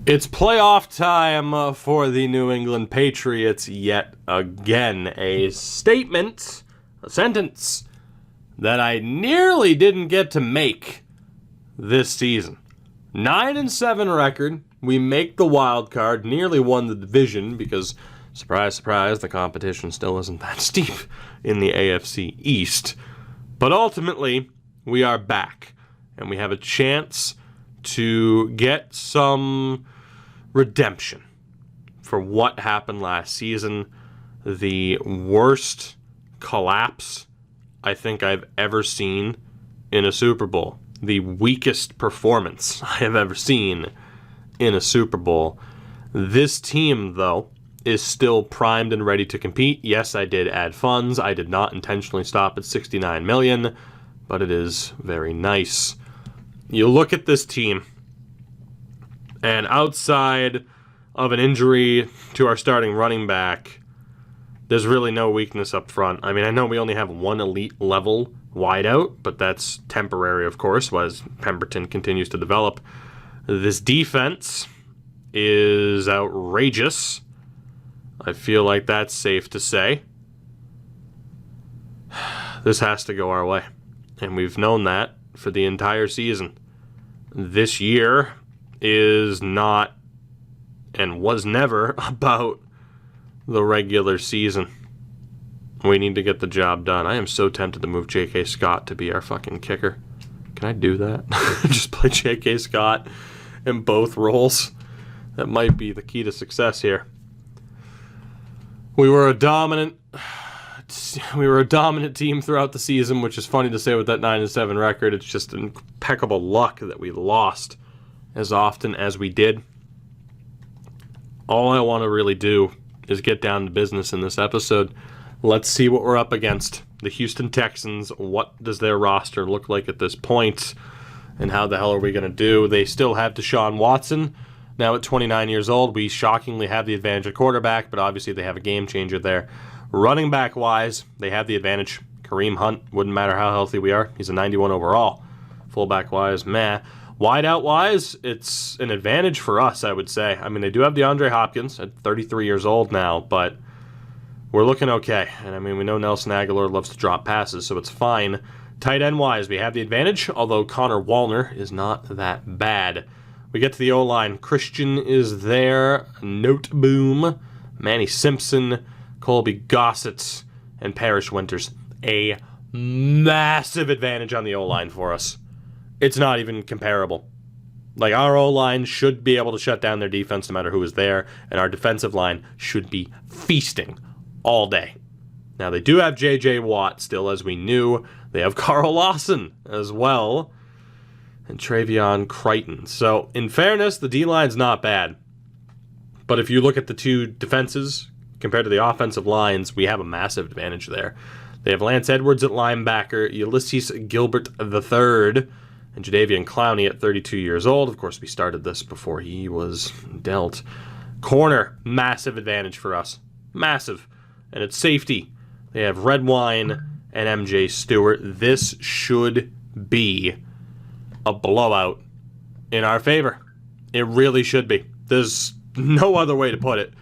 It's playoff time for the New England Patriots yet again. A statement, a sentence that I nearly didn't get to make this season. 9-7 record. We make the wild card, nearly won the division because, surprise, surprise, the competition still isn't that steep in the AFC East. But ultimately, we are back, and we have a chance to get some redemption for what happened last season. The worst collapse I think I've ever seen in a Super Bowl. The weakest performance I have ever seen in a Super Bowl. This team, though, is still primed and ready to compete. Yes, I did add funds. I did not intentionally stop at $69 million, but it is very nice. You look at this team, and outside of an injury to our starting running back, there's really no weakness up front. I mean, I know we only have one elite level wideout, but that's temporary, of course, as Pemberton continues to develop. This defense is outrageous. I feel like that's safe to say. This has to go our way, and we've known that for the entire season. This year is not and was never about the regular season. We need to get the job done. I am so tempted to move J.K. Scott to be our fucking kicker. Can I do that? Just play J.K. Scott in both roles. That might be the key to success here. We were a dominant team throughout the season, which is funny to say with that 9-7 record. It's just impeccable luck that we lost as often as we did. All I want to really do is get down to business in this episode. Let's see what we're up against. The Houston Texans, what does their roster look like at this point? And how the hell are we going to do? They still have Deshaun Watson. Now at 29 years old, we shockingly have the advantage at quarterback, but obviously they have a game changer there. Running back-wise, they have the advantage. Kareem Hunt, wouldn't matter how healthy we are. He's a 91 overall. Fullback-wise, meh. Wideout-wise, it's an advantage for us, I would say. I mean, they do have DeAndre Hopkins at 33 years old now, but we're looking okay. And I mean, we know Nelson Aguilar loves to drop passes, so it's fine. Tight end-wise, we have the advantage, although Connor Wallner is not that bad. We get to the O-line. Christian is there. Note Boom. Manny Simpson. Colby Gossett. And Parrish Winters. A massive advantage on the O-line for us. It's not even comparable. Like, our O-line should be able to shut down their defense no matter who is there, and our defensive line should be feasting all day. Now, they do have J.J. Watt still, as we knew. They have Carl Lawson as well, and Travion Crichton. So, in fairness, the D-line's not bad. But if you look at the two defenses compared to the offensive lines, we have a massive advantage there. They have Lance Edwards at linebacker, Ulysses Gilbert III, and Jadeveon Clowney at 32 years old. Of course, we started this before he was dealt. Corner, massive advantage for us. Massive. And at safety, they have Redwine and M.J. Stewart. This should be a blowout in our favor. It really should be. There's no other way to put it.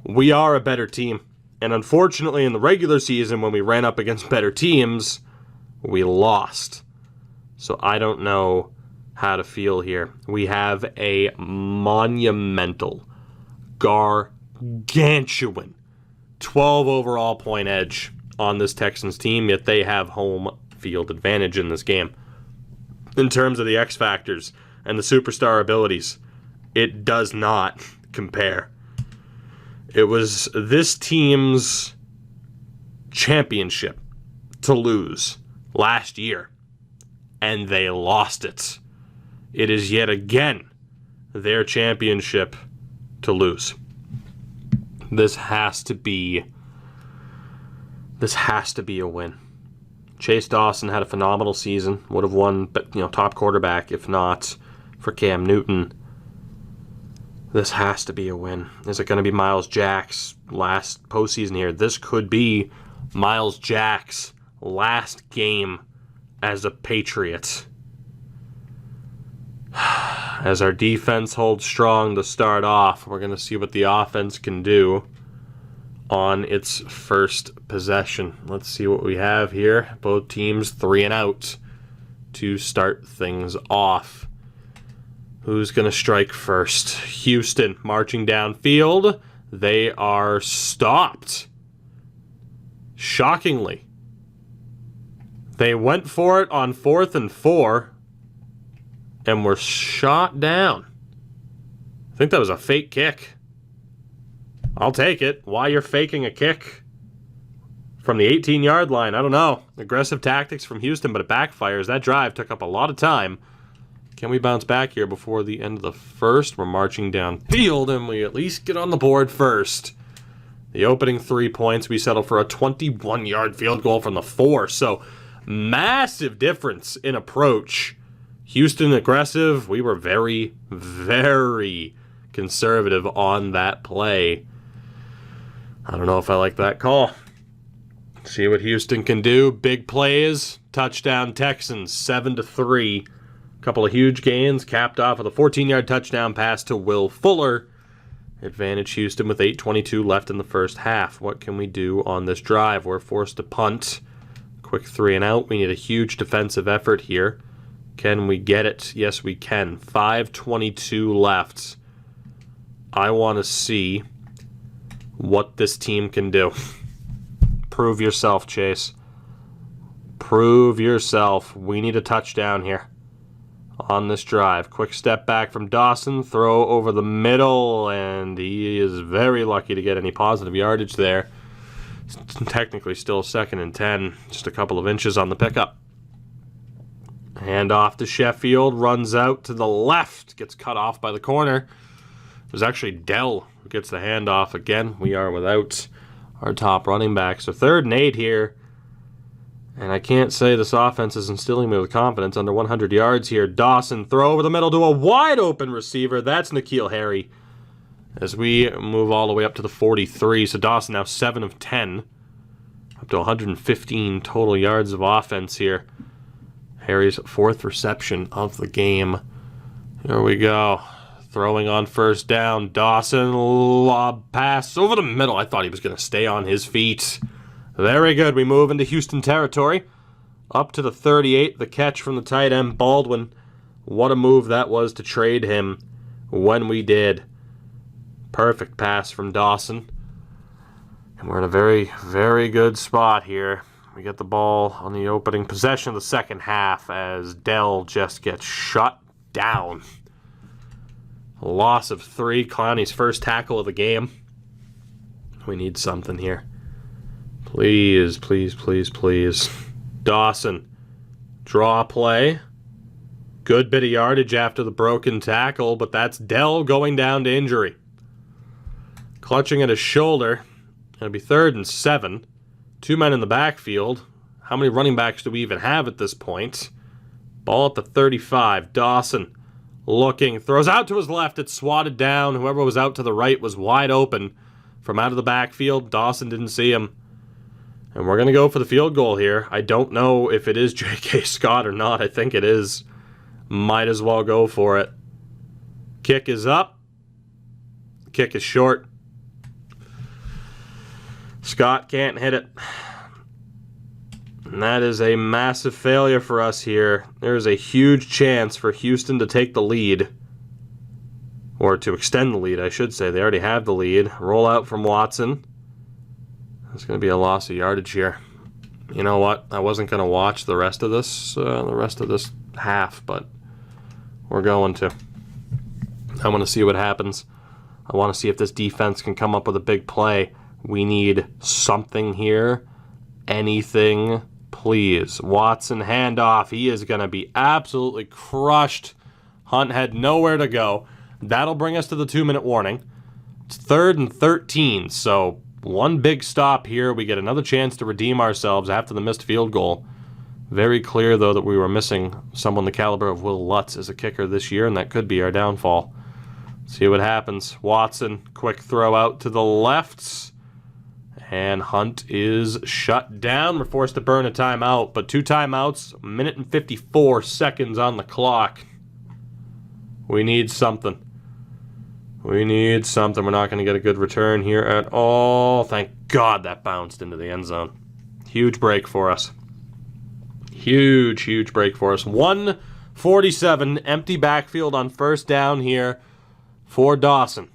We are a better team. And unfortunately, in the regular season, when we ran up against better teams, we lost. So I don't know how to feel here. We have a monumental, gargantuan 12 overall point edge on this Texans team, yet they have home field advantage in this game. In terms of the X factors and the superstar abilities, it does not compare. It was this team's championship to lose last year, and they lost it. It is yet again their championship to lose. This has to be a win. Chase Dawson had a phenomenal season. Would have won, top quarterback if not for Cam Newton. This has to be a win. Is it going to be Miles Jack's last postseason here? This could be Miles Jack's last game as a Patriot. As our defense holds strong to start off, we're going to see what the offense can do on its first possession. Let's see what we have here. Both teams 3 and out to start things off. Who's going to strike first? Houston marching downfield. They are stopped. Shockingly. They went for it on 4th and 4 and were shot down. I think that was a fake kick. I'll take it. Why you're faking a kick from the 18-yard line, I don't know. Aggressive tactics from Houston, but it backfires. That drive took up a lot of time. Can we bounce back here before the end of the first? We're marching downfield, and we at least get on the board first. The opening 3 points, we settle for a 21-yard field goal from the 4. So, massive difference in approach. Houston aggressive. We were very, very conservative on that play. I don't know if I like that call. See what Houston can do. Big plays. Touchdown Texans, 7-3. Couple of huge gains, capped off with a 14-yard touchdown pass to Will Fuller. Advantage Houston with 8:22 left in the first half. What can we do on this drive? We're forced to punt. Quick 3 and out. We need a huge defensive effort here. Can we get it? Yes, we can. 5:22 left. I want to see what this team can do. Prove yourself, Chase. Prove yourself. We need a touchdown here on this drive. Quick step back from Dawson, throw over the middle, and he is very lucky to get any positive yardage there. It's technically still 2nd and 10, just a couple of inches on the pickup. Hand off to Sheffield, runs out to the left, gets cut off by the corner. It was actually Dell who gets the handoff. Again, we are without our top running back. So 3rd and 8 here. And I can't say this offense is instilling me with confidence. Under 100 yards here. Dawson, throw over the middle to a wide open receiver. That's N'Keal Harry. As we move all the way up to the 43. So Dawson now 7 of 10. Up to 115 total yards of offense here. Harry's 4th reception of the game. Here we go. Throwing on first down. Dawson, lob pass over the middle. I thought he was going to stay on his feet. Very good. We move into Houston territory. Up to the 38. The catch from the tight end, Baldwin. What a move that was to trade him when we did. Perfect pass from Dawson. And we're in a very, very good spot here. We get the ball on the opening possession of the second half as Dell just gets shut down. A loss of 3. Clowney's first tackle of the game. We need something here. Please, please, please, please. Dawson. Draw play. Good bit of yardage after the broken tackle, but that's Dell going down to injury. Clutching at his shoulder. It'll be 3rd and 7. 2 men in the backfield. How many running backs do we even have at this point? Ball at the 35. Dawson looking. Throws out to his left. It's swatted down. Whoever was out to the right was wide open from out of the backfield. Dawson didn't see him. And we're going to go for the field goal here. I don't know if it is J.K. Scott or not. I think it is. Might as well go for it. Kick is up. Kick is short. Scott can't hit it. And that is a massive failure for us here. There is a huge chance for Houston to take the lead. Or to extend the lead, I should say. They already have the lead. Roll out from Watson. There's going to be a loss of yardage here. You know what? I wasn't going to watch the rest of this half, but we're going to. I want to see what happens. I want to see if this defense can come up with a big play. We need something here. Anything, please. Watson, handoff. He is going to be absolutely crushed. Hunt had nowhere to go. That'll bring us to the 2-minute warning. It's 3rd and 13, so one big stop here. We get another chance to redeem ourselves after the missed field goal. Very clear, though, that we were missing someone the caliber of Will Lutz as a kicker this year, and that could be our downfall. See what happens. Watson, quick throw out to the left. And Hunt is shut down. We're forced to burn a timeout, but 2 timeouts, 1 minute and 54 seconds on the clock. We need something. We need something. We're not going to get a good return here at all. Thank God that bounced into the end zone. Huge break for us. Huge break for us. 1:47, empty backfield on first down here for Dawson.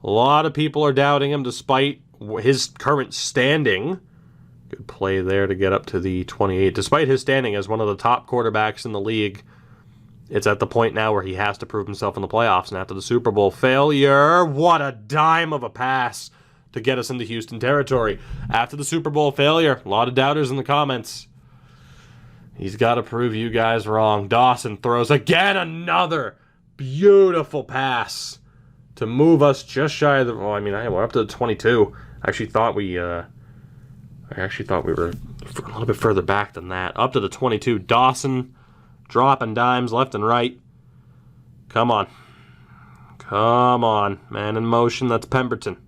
A lot of people are doubting him despite his current standing. Good play there to get up to the 28. Despite his standing as one of the top quarterbacks in the league, it's at the point now where he has to prove himself in the playoffs. And after the Super Bowl failure, what a dime of a pass to get us into Houston territory. After the Super Bowl failure, a lot of doubters in the comments. He's got to prove you guys wrong. Dawson throws again another beautiful pass to move us just shy of the... Well, I mean, we're up to the 22. I actually thought we were a little bit further back than that. Up to the 22. Dawson dropping dimes left and right. Come on. Come on. Man in motion, that's Pemberton.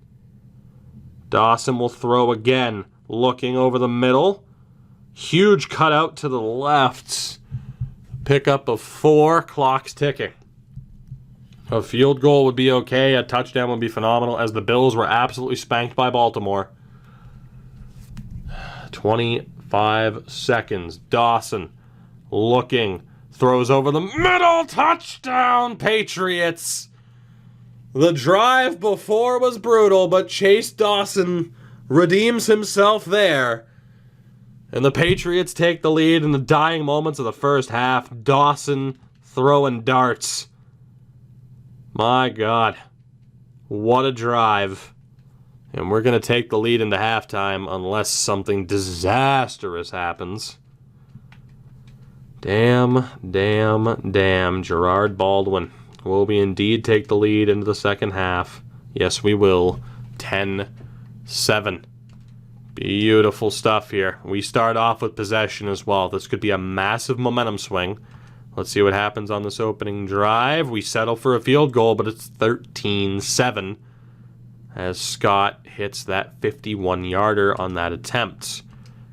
Dawson will throw again. Looking over the middle. Huge cutout to the left. Pickup of 4. Clock's ticking. A field goal would be okay. A touchdown would be phenomenal, as the Bills were absolutely spanked by Baltimore. 25 seconds. Dawson looking. Throws over the middle. Touchdown, Patriots. The drive before was brutal, but Chase Dawson redeems himself there. And the Patriots take the lead in the dying moments of the first half. Dawson throwing darts. My God. What a drive. And we're going to take the lead into halftime unless something disastrous happens. Damn. Gerard Baldwin. Will we indeed take the lead into the second half? Yes, we will. 10-7. Beautiful stuff here. We start off with possession as well. This could be a massive momentum swing. Let's see what happens on this opening drive. We settle for a field goal, but it's 13-7 as Scott hits that 51-yarder on that attempt.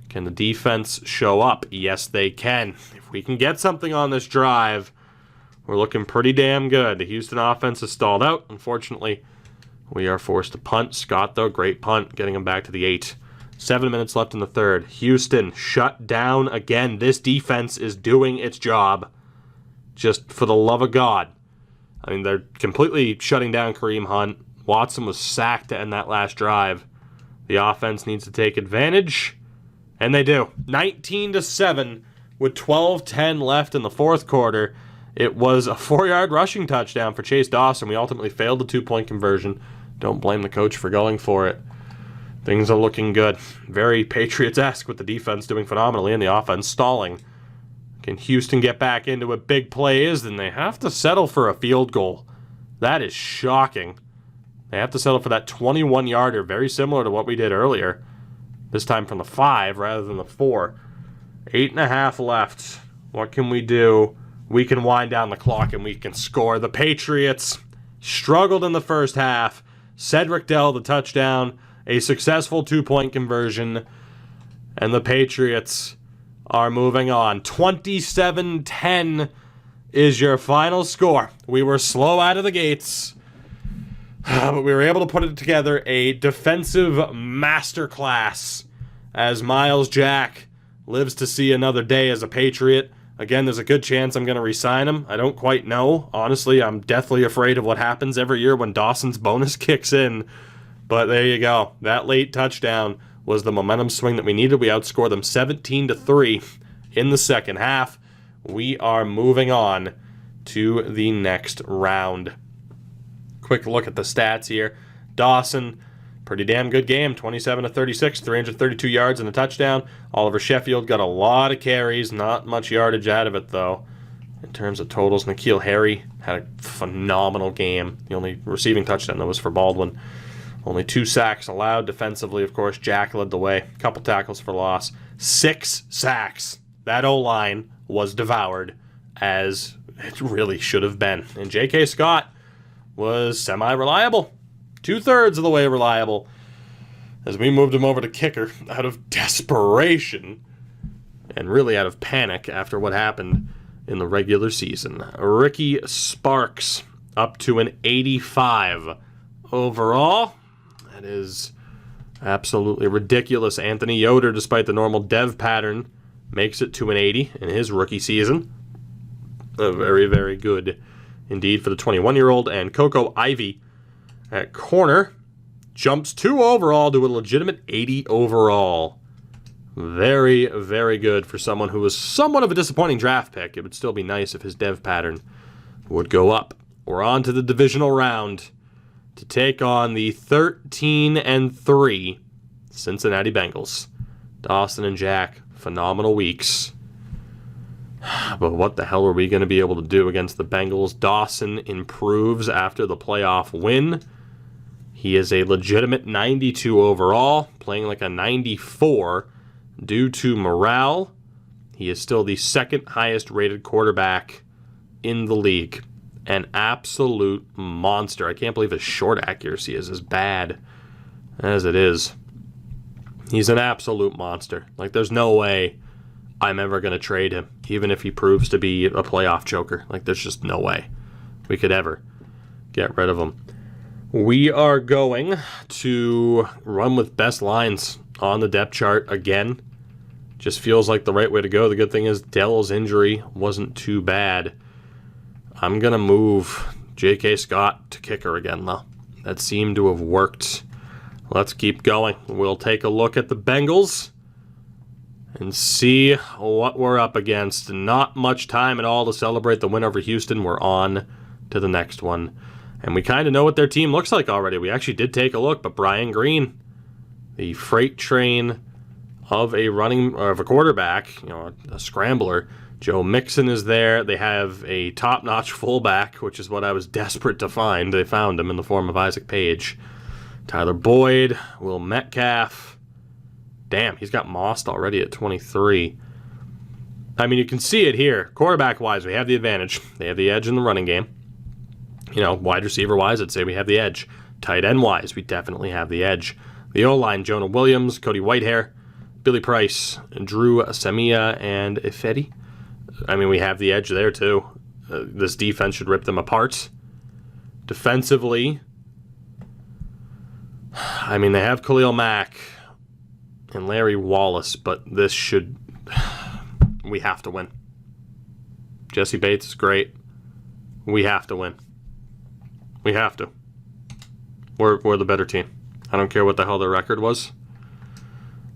Can the defense show up? Yes, they can. If we can get something on this drive, we're looking pretty damn good. The Houston offense is stalled out. Unfortunately, we are forced to punt. Scott, though, great punt, getting him back to the 8. 7 minutes left in the third. Houston shut down again. This defense is doing its job. Just for the love of God. I mean, they're completely shutting down Kareem Hunt. Watson was sacked to end that last drive. The offense needs to take advantage, and they do. 19-7 with 12:10 left in the fourth quarter. It was a 4-yard rushing touchdown for Chase Dawson. We ultimately failed the 2-point conversion. Don't blame the coach for going for it. Things are looking good. Very Patriots-esque with the defense doing phenomenally and the offense stalling. Can Houston get back into it? Big plays, then they have to settle for a field goal. That is shocking. They have to settle for that 21-yarder, very similar to what we did earlier. This time from the 5 rather than the 4. 8.5 left. What can we do? We can wind down the clock and we can score. The Patriots struggled in the first half. Cedric Dell, the touchdown. A successful 2-point conversion. And the Patriots are moving on. 27-10 is your final score. We were slow out of the gates, but we were able to put it together. A defensive masterclass as Miles Jack lives to see another day as a Patriot. Again, there's a good chance I'm going to re-sign him. I don't quite know. Honestly, I'm deathly afraid of what happens every year when Dawson's bonus kicks in. But there you go. That late touchdown was the momentum swing that we needed. We outscored them 17-3 in the second half. We are moving on to the next round. Quick look at the stats here. Dawson, pretty damn good game. 27-36, 332 yards and a touchdown. Oliver Sheffield got a lot of carries. Not much yardage out of it, though. In terms of totals, N'Keal Harry had a phenomenal game. The only receiving touchdown, though, was for Baldwin. Only 2 sacks allowed defensively, of course. Jack led the way. Couple tackles for loss. 6 sacks. That O-line was devoured, as it really should have been. And J.K. Scott was semi-reliable. 2/3 of the way reliable. As we moved him over to kicker out of desperation and really out of panic after what happened in the regular season. Ricky Sparks up to an 85 overall. That is absolutely ridiculous. Anthony Yoder, despite the normal dev pattern, makes it to an 80 in his rookie season. Very, very good indeed for the 21-year-old. And Coco Ivy at corner jumps 2 overall to a legitimate 80 overall. Very, very good for someone who was somewhat of a disappointing draft pick. It would still be nice if his dev pattern would go up. We're on to the divisional round to take on the 13-3 Cincinnati Bengals. Dawson and Jack, phenomenal weeks. But what the hell are we going to be able to do against the Bengals? Dawson improves after the playoff win. He is a legitimate 92 overall, playing like a 94 due to morale. He is still the second highest rated quarterback in the league. An absolute monster. I can't believe his short accuracy is as bad as it is. He's an absolute monster. Like, there's no way I'm ever going to trade him, even if he proves to be a playoff joker. Like, there's just no way we could ever get rid of him. We are going to run with best lines on the depth chart again. Just feels like the right way to go. The good thing is Dell's injury wasn't too bad. I'm going to move J.K. Scott to kicker again, though. That seemed to have worked. Let's keep going. We'll take a look at the Bengals and see what we're up against. Not much time at all to celebrate the win over Houston. We're on to the next one. And we kind of know what their team looks like already. We actually did take a look, but Brian Green, the freight train of a quarterback, a scrambler. Joe Mixon is there. They have a top-notch fullback, which is what I was desperate to find. They found him in the form of Isaac Page. Tyler Boyd, Will Metcalf. Damn, he's got mossed already at 23. I mean, you can see it here. Quarterback-wise, we have the advantage. They have the edge in the running game. Wide receiver-wise, I'd say we have the edge. Tight end-wise, we definitely have the edge. The O-line, Jonah Williams, Cody Whitehair, Billy Price, Drew Samia, and Ifedi. I mean, we have the edge there, too. This defense should rip them apart. Defensively, I mean, they have Khalil Mack and Larry Wallace, but this should... we have to win. Jesse Bates is great. We have to win. We have to. We're the better team. I don't care what the hell their record was.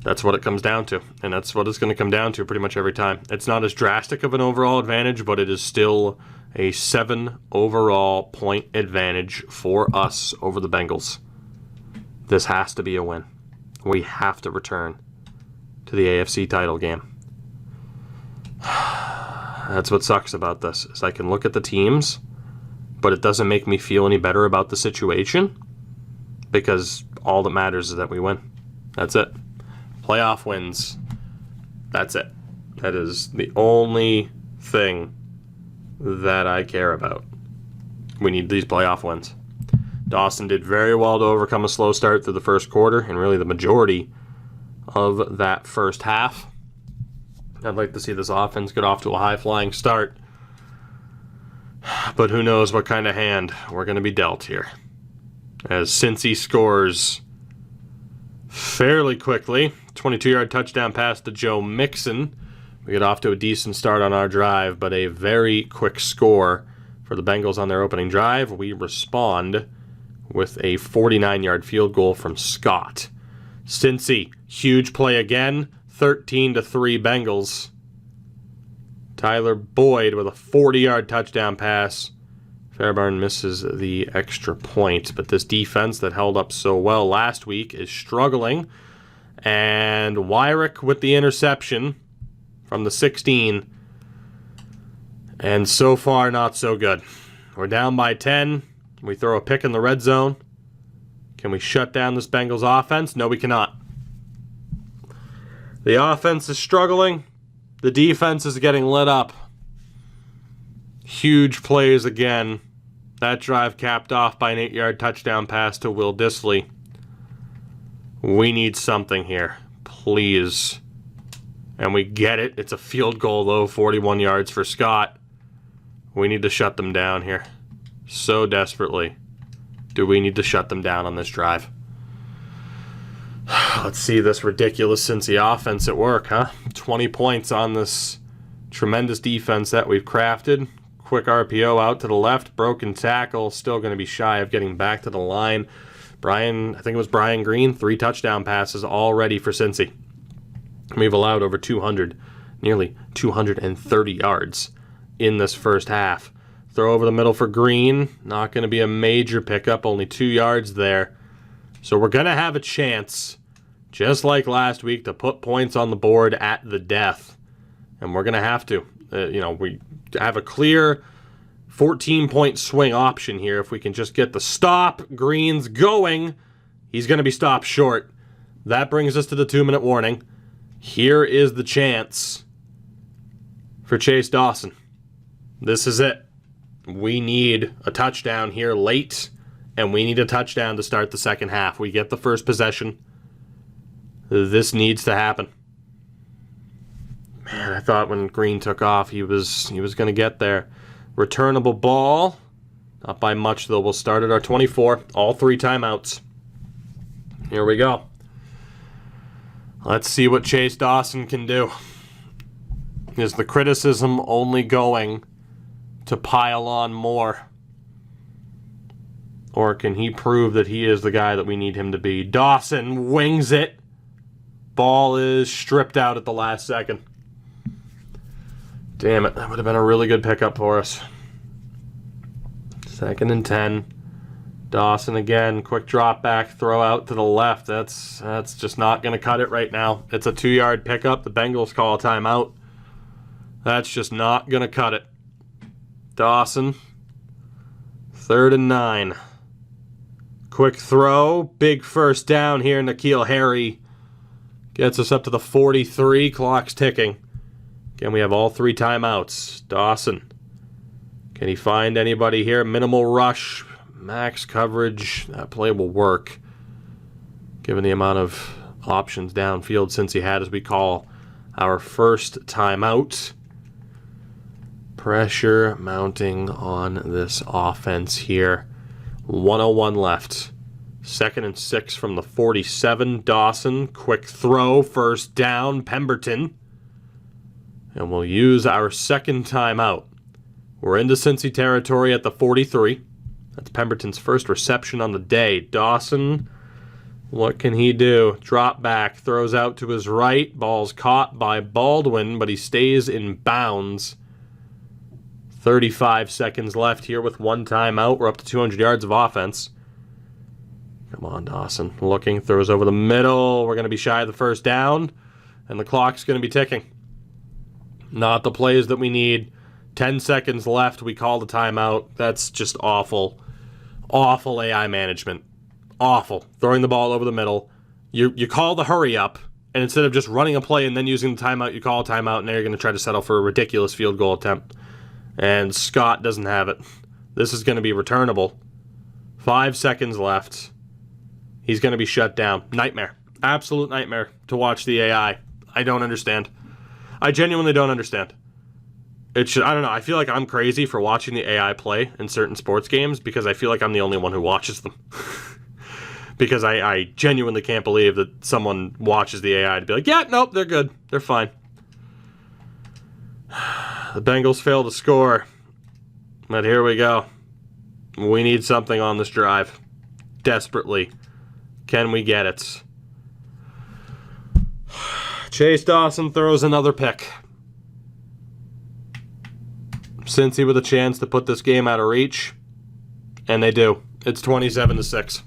That's what it comes down to, and that's what it's going to come down to pretty much every time. It's not as drastic of an overall advantage, but it is still a 7 overall point advantage for us over the Bengals. This has to be a win. We have to return to the AFC title game. That's what sucks about this, is I can look at the teams, but it doesn't make me feel any better about the situation, because all that matters is that we win. That's it. Playoff wins. That's it. That is the only thing that I care about. We need these playoff wins. Dawson did very well to overcome a slow start through the first quarter, and really the majority of that first half. I'd like to see this offense get off to a high-flying start. But who knows what kind of hand we're going to be dealt here. As Cincy scores fairly quickly. 22-yard touchdown pass to Joe Mixon. We get off to a decent start on our drive, but a very quick score for the Bengals on their opening drive. We respond with a 49-yard field goal from Scott. Cincy, huge play again. 13-3 Bengals. Tyler Boyd with a 40-yard touchdown pass. Fairbairn misses the extra point, but this defense that held up so well last week is struggling. And Wyrick with the interception from the 16. And so far, not so good. We're down by 10. We throw a pick in the red zone. Can we shut down this Bengals offense? No, we cannot. The offense is struggling. The defense is getting lit up. Huge plays again. That drive capped off by an 8-yard touchdown pass to Will Dissly. We need something here. Please. And we get it. It's a field goal, though. 41 yards for Scott. We need to shut them down here. So desperately do we need to shut them down on this drive. Let's see this ridiculous Cincy offense at work, huh? 20 points on this tremendous defense that we've crafted. Quick RPO out to the left. Broken tackle. Still going to be shy of getting back to the line. I think it was Brian Green. 3 touchdown passes already for Cincy. We've allowed over 200, nearly 230 yards in this first half. Throw over the middle for Green. Not going to be a major pickup. Only 2 yards there. So we're going to have a chance, just like last week, to put points on the board at the death. And we're going to have to. We have a clear 14-point swing option here. If we can just get the stop Greens going, he's going to be stopped short. That brings us to the 2-minute warning. Here is the chance for Chase Dawson. This is it. We need a touchdown here late, and we need a touchdown to start the second half. We get the first possession. This needs to happen. Man, I thought when Green took off, he was going to get there. Returnable ball. Not by much, though. We'll start at our 24. All 3 timeouts. Here we go. Let's see what Chase Dawson can do. Is the criticism only going to pile on more? Or can he prove that he is the guy that we need him to be? Dawson wings it. Ball is stripped out at the last second. Damn it, that would have been a really good pickup for us. 2nd and 10. Dawson again, quick drop back, throw out to the left. That's just not going to cut it right now. It's a 2-yard pickup. The Bengals call a timeout. That's just not going to cut it. Dawson, 3rd and 9. Quick throw, big first down here. N'Keal Harry gets us up to the 43. Clock's ticking. Again, we have all 3 timeouts. Dawson, can he find anybody here? Minimal rush. Max coverage, that play will work, given the amount of options downfield since he had as we call our first timeout. Pressure mounting on this offense here. 1:01 left. 2nd and 6 from the 47. Dawson, quick throw, first down, Pemberton. And we'll use our second timeout. We're into Cincy territory at the 43. That's Pemberton's first reception on the day. Dawson, what can he do? Drop back, throws out to his right. Ball's caught by Baldwin, but he stays in bounds. 35 seconds left here with 1 timeout. We're up to 200 yards of offense. Come on, Dawson. Looking, throws over the middle. We're going to be shy of the first down, and the clock's going to be ticking. Not the plays that we need. 10 seconds left. We call the timeout. That's just awful. Awful AI management. Awful. Throwing the ball over the middle. You call the hurry up, and instead of just running a play and then using the timeout, you call a timeout, and now you're going to try to settle for a ridiculous field goal attempt. And Scott doesn't have it. This is going to be returnable. 5 seconds left. He's going to be shut down. Nightmare. Absolute nightmare to watch the AI. I don't understand. I genuinely don't understand. I don't know. I feel like I'm crazy for watching the AI play in certain sports games because I feel like I'm the only one who watches them. Because I genuinely can't believe that someone watches the AI to be like, yeah, nope, they're good. They're fine. The Bengals fail to score. But here we go. We need something on this drive. Desperately. Can we get it? Chase Dawson throws another pick. Cincy with a chance to put this game out of reach. And they do. It's 27-6.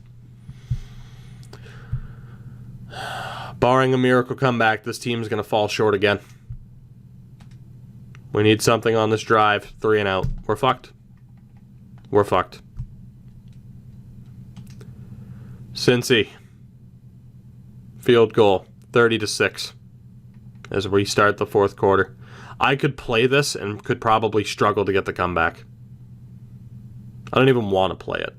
Barring a miracle comeback, this team's going to fall short again. We need something on this drive. 3 and out. We're fucked. We're fucked. Cincy. Field goal. 30-6. As we start the 4th quarter. I could play this and could probably struggle to get the comeback. I don't even want to play it.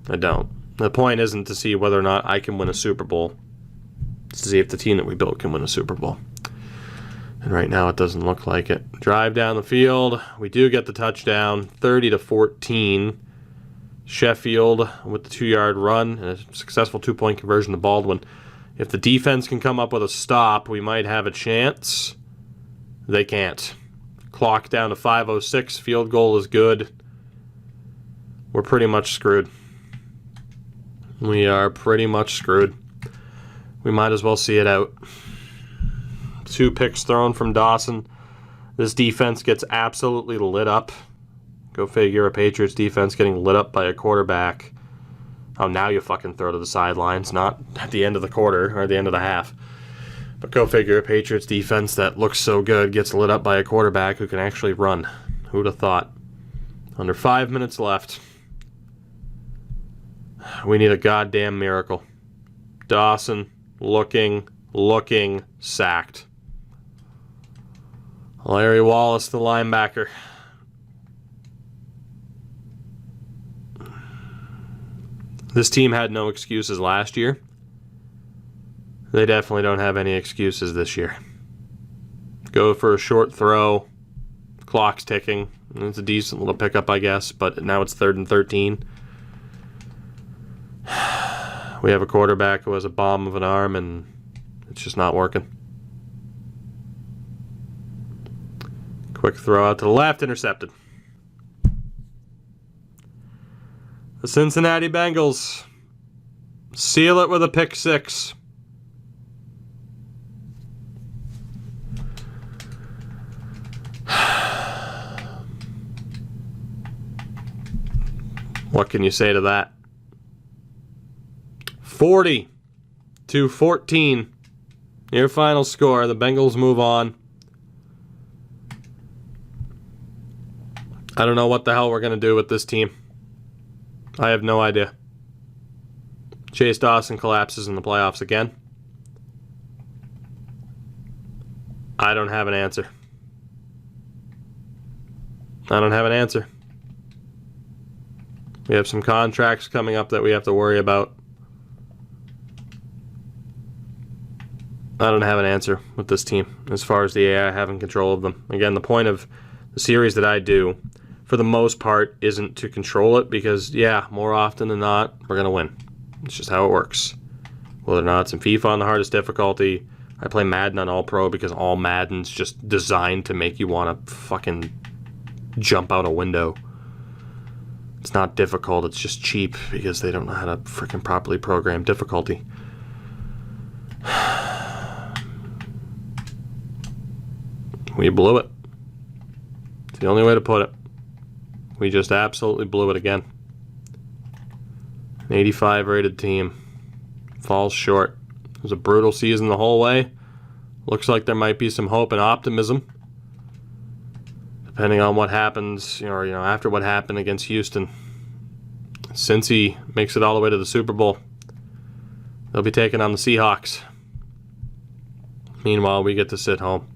I don't. The point isn't to see whether or not I can win a Super Bowl. It's to see if the team that we built can win a Super Bowl. And right now it doesn't look like it. Drive down the field. We do get the touchdown, 30-14. Sheffield with the 2-yard run and a successful 2-point conversion to Baldwin. If the defense can come up with a stop, we might have a chance. They can't. Clock down to 5:06. Field goal is good. We're pretty much screwed. We are pretty much screwed. We might as well see it out. 2 picks thrown from Dawson. This defense gets absolutely lit up. Go figure, a Patriots defense getting lit up by a quarterback. Oh, now you fucking throw to the sidelines, not at the end of the quarter or the end of the half. But go figure, a Patriots defense that looks so good gets lit up by a quarterback who can actually run. Who'd have thought? Under 5 minutes left. We need a goddamn miracle. Dawson looking, sacked. Larry Wallace, the linebacker. This team had no excuses last year. They definitely don't have any excuses this year. Go for a short throw. Clock's ticking. It's a decent little pickup, I guess, but now it's 3rd and 13. We have a quarterback who has a bomb of an arm, and it's just not working. Quick throw out to the left, intercepted. The Cincinnati Bengals seal it with a pick 6. What can you say to that? 40-14. Your final score. The Bengals move on. I don't know what the hell we're going to do with this team. I have no idea. Chase Dawson collapses in the playoffs again. I don't have an answer. I don't have an answer. We have some contracts coming up that we have to worry about. I don't have an answer with this team as far as the AI having control of them. Again, the point of the series that I do, for the most part, isn't to control it because, yeah, more often than not, we're going to win. It's just how it works. Whether or not it's in FIFA on the hardest difficulty, I play Madden on All Pro because all Madden's just designed to make you want to fucking jump out a window. It's not difficult, it's just cheap because they don't know how to freaking properly program difficulty. We blew it. It's the only way to put it. We just absolutely blew it again. An 85 rated team. Falls short. It was a brutal season the whole way. Looks like there might be some hope and optimism. Depending on what happens, after what happened against Houston. Cincy makes it all the way to the Super Bowl. They'll be taking on the Seahawks. Meanwhile, we get to sit home.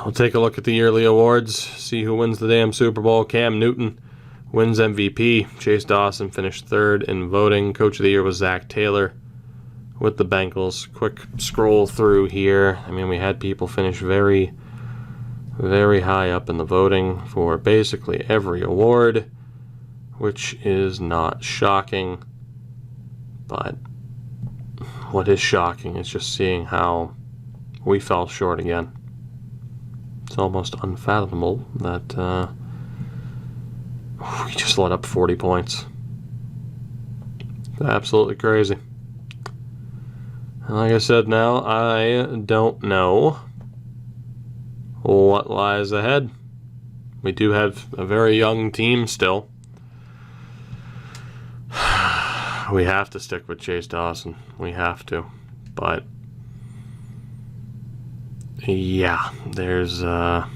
We'll take a look at the yearly awards, see who wins the damn Super Bowl. Cam Newton wins MVP. Chase Dawson finished 3rd in voting. Coach of the Year was Zach Taylor with the Bengals. Quick scroll through here. I mean, we had people finish very, very high up in the voting for basically every award, which is not shocking. But what is shocking is just seeing how we fell short again. It's almost unfathomable that we just let up 40 points. It's absolutely crazy. And like I said, now I don't know what lies ahead. We do have a very young team still. We have to stick with Chase Dawson. We have to. But yeah, there's not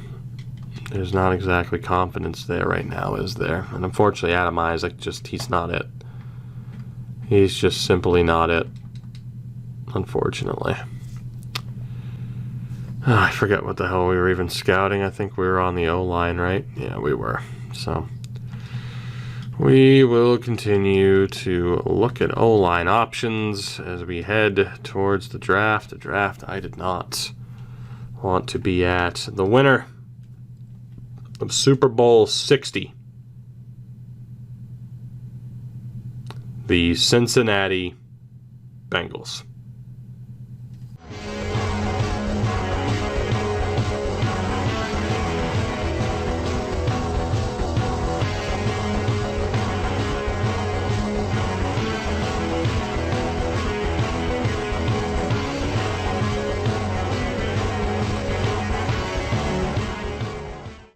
exactly confidence there right now, is there? And unfortunately, Adam Isaac, he's not it. He's just simply not it, unfortunately. I forget what the hell we were even scouting. I think we were on the O-line, right? Yeah, we were. So We will continue to look at O-line options as we head towards the draft. The draft I did not want to be at. The winner of Super Bowl 60, the Cincinnati Bengals.